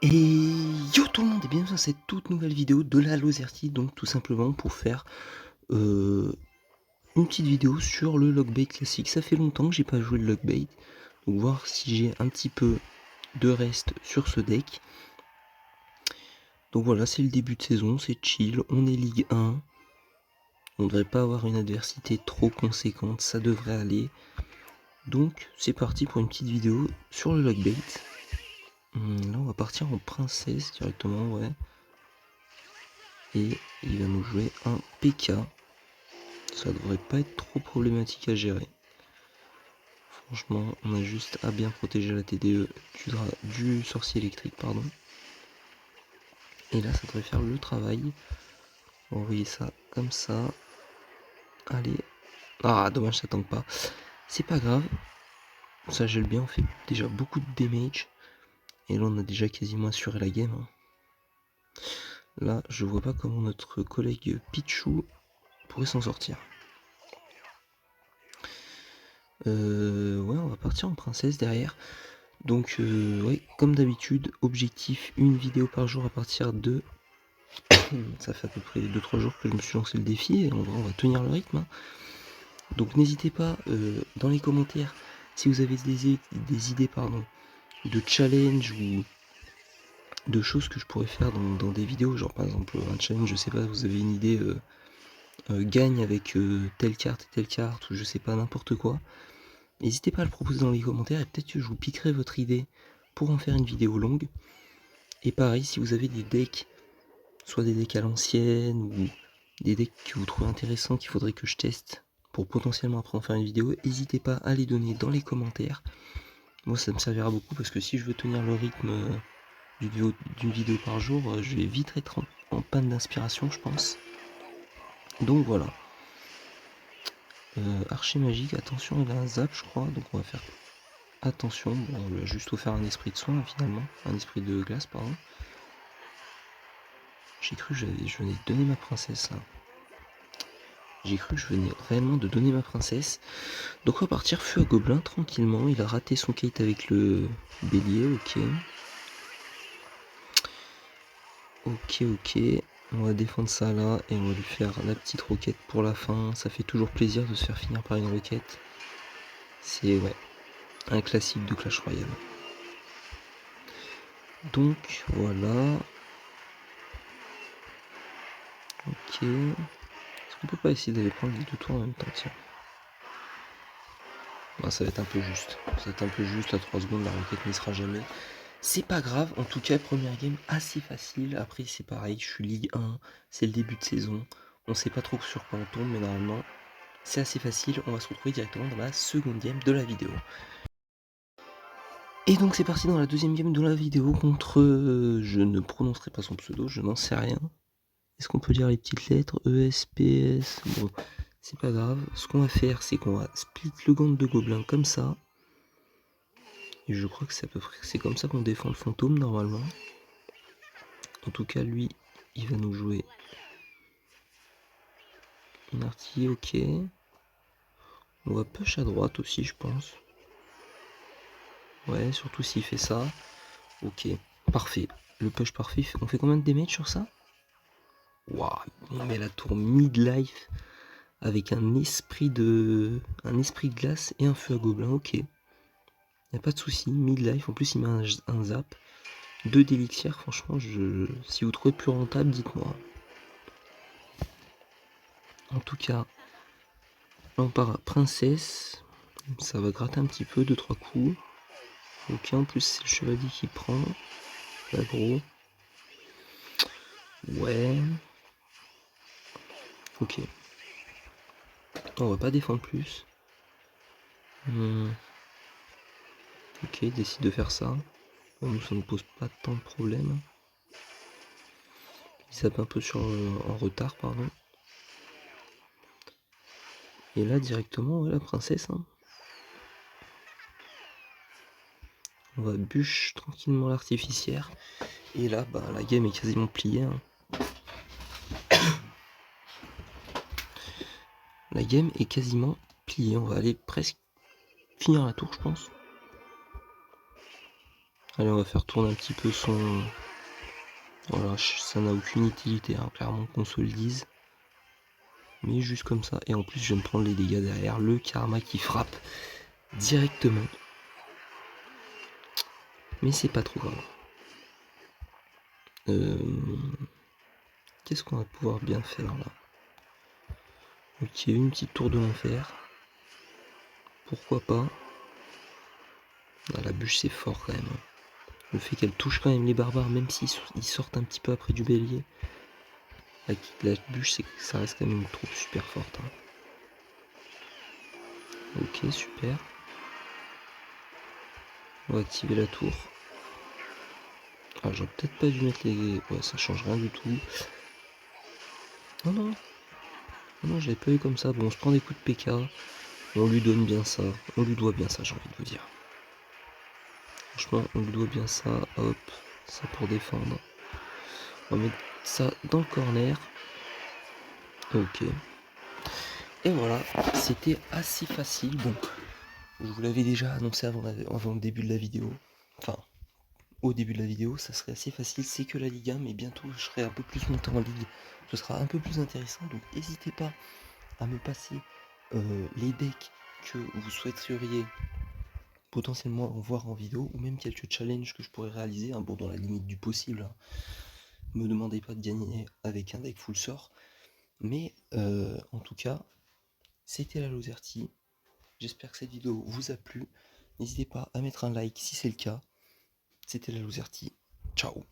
Et yo tout le monde et bienvenue dans cette toute nouvelle vidéo de la Lozerty, donc tout simplement pour faire une petite vidéo sur le lockbait classique. Ça fait longtemps que j'ai pas joué le lockbait, donc voir si j'ai un petit peu de reste sur ce deck. Donc voilà, c'est le début de saison, c'est chill, on est Ligue 1, on devrait pas avoir une adversité trop conséquente, ça devrait aller. Donc c'est parti pour une petite vidéo sur le lockbait. Là on va partir en princesse directement, ouais. Et il va nous jouer un PK. Ça devrait pas être trop problématique à gérer. Franchement, on a juste à bien protéger la TDE du sorcier électrique, pardon. Et là, ça devrait faire le travail. On va envoyer ça comme ça. Allez. Ah, dommage, ça tank pas. C'est pas grave. Ça gèle bien, on fait déjà beaucoup de damage. Et là, on a déjà quasiment assuré la game. Là, je vois pas comment notre collègue Pichou pourrait s'en sortir. Ouais, on va partir en princesse derrière. Donc, ouais, comme d'habitude, objectif une vidéo par jour à partir de. Ça fait à peu près 2-3 jours que je me suis lancé le défi et en vrai, on va tenir le rythme. Donc, n'hésitez pas dans les commentaires si vous avez des idées de challenge ou de choses que je pourrais faire dans des vidéos. Genre, par exemple, un challenge, je sais pas, vous avez une idée, gagne avec telle carte et telle carte, ou je sais pas, n'importe quoi. N'hésitez pas à le proposer dans les commentaires et peut-être que je vous piquerai votre idée pour en faire une vidéo longue. Et pareil, si vous avez des decks, soit des decks à l'ancienne ou des decks que vous trouvez intéressants qu'il faudrait que je teste pour potentiellement après en faire une vidéo, n'hésitez pas à les donner dans les commentaires. Moi ça me servira beaucoup parce que si je veux tenir le rythme d'une vidéo par jour, je vais vite être en panne d'inspiration je pense. Donc voilà. Archer magique, attention il a un zap je crois, donc on va faire attention, bon, on lui a juste offert un esprit de soin finalement, un esprit de glace pardon. J'ai cru que je venais de donner ma princesse là. J'ai cru que je venais réellement de donner ma princesse. Donc on va partir feu à gobelin tranquillement. Il a raté son kite avec le bélier, ok. Ok. On va défendre ça là et on va lui faire la petite roquette pour la fin. Ça fait toujours plaisir de se faire finir par une roquette. C'est ouais, un classique de Clash Royale. Donc voilà. Ok. Est-ce qu'on peut pas essayer d'aller prendre les deux tours en même temps, tiens. Bah, ça va être un peu juste. Ça va être un peu juste à 3 secondes, la roquette n'y sera jamais. C'est pas grave, en tout cas, première game assez facile. Après, c'est pareil, je suis Ligue 1, c'est le début de saison. On sait pas trop sur quoi on tombe, mais normalement, c'est assez facile. On va se retrouver directement dans la seconde game de la vidéo. Et donc, c'est parti dans la deuxième game de la vidéo contre. Je ne prononcerai pas son pseudo, je n'en sais rien. Est-ce qu'on peut lire les petites lettres ESPS? Bon, c'est pas grave. Ce qu'on va faire, c'est qu'on va split le gant de gobelin comme ça. Et je crois que c'est à peu près c'est comme ça qu'on défend le fantôme normalement. En tout cas, lui, il va nous jouer une artillerie, ok. On va push à droite aussi, je pense. Ouais, surtout s'il fait ça. Ok, parfait. Le push parfait. On fait combien de damage sur ça? Waouh, on met la tour mid-life avec un esprit de glace et un feu à gobelin, ok. Y a pas de souci, mid-life. En plus, il met un zap. 2 d'élixir, franchement, si vous trouvez plus rentable, dites-moi. En tout cas, là on part à princesse. Ça va gratter un petit peu, 2-3 coups. Ok, en plus c'est le chevalier qui prend. L'aggro. Ouais. Ok. On va pas défendre plus. Ok, il décide de faire ça. Bon, nous, ça ne pose pas tant de problèmes. Il zappe un peu en retard, pardon. Et là, directement, ouais, la princesse. Hein. On va bûche tranquillement l'artificière. Et là, bah, la game est quasiment pliée. Hein. La game est quasiment pliée. On va aller presque finir la tour, je pense. Allez, on va faire tourner un petit peu son... Voilà, ça n'a aucune utilité, hein, clairement qu'on se le dise. Mais juste comme ça. Et en plus, je viens de prendre les dégâts derrière. Le karma qui frappe directement. Mais c'est pas trop grave. Qu'est-ce qu'on va pouvoir bien faire là? Ok, une petite tour de l'enfer. Pourquoi pas? Ah, la bûche c'est fort quand même. Le fait qu'elle touche quand même les barbares, même s'ils sortent un petit peu après du bélier. La bûche, ça reste quand même une troupe super forte. Hein. Ok, super. On va activer la tour. Ah, j'aurais peut-être pas dû mettre les... Ouais, ça change rien du tout. Non, non. Non, j'avais pas eu comme ça. Bon, on se prend des coups de PK. On lui donne bien ça. On lui doit bien ça, j'ai envie de vous dire. Franchement, on lui doit bien ça. Hop, ça pour défendre. On va mettre ça dans le corner. Ok. Et voilà, c'était assez facile. Bon, je vous l'avais déjà annoncé avant le début de la vidéo. Enfin, au début de la vidéo, ça serait assez facile. C'est que la Ligue 1, mais bientôt je serai un peu plus monté en ligue. Ce sera un peu plus intéressant. Donc n'hésitez pas à me passer les decks que vous souhaiteriez potentiellement voir en vidéo, ou même quelques challenges que je pourrais réaliser, hein, bon, dans la limite du possible. Hein. Me demandez pas de gagner avec un deck full sort. Mais en tout cas, c'était la Loserty. J'espère que cette vidéo vous a plu. N'hésitez pas à mettre un like si c'est le cas. C'était la Loserty. Ciao.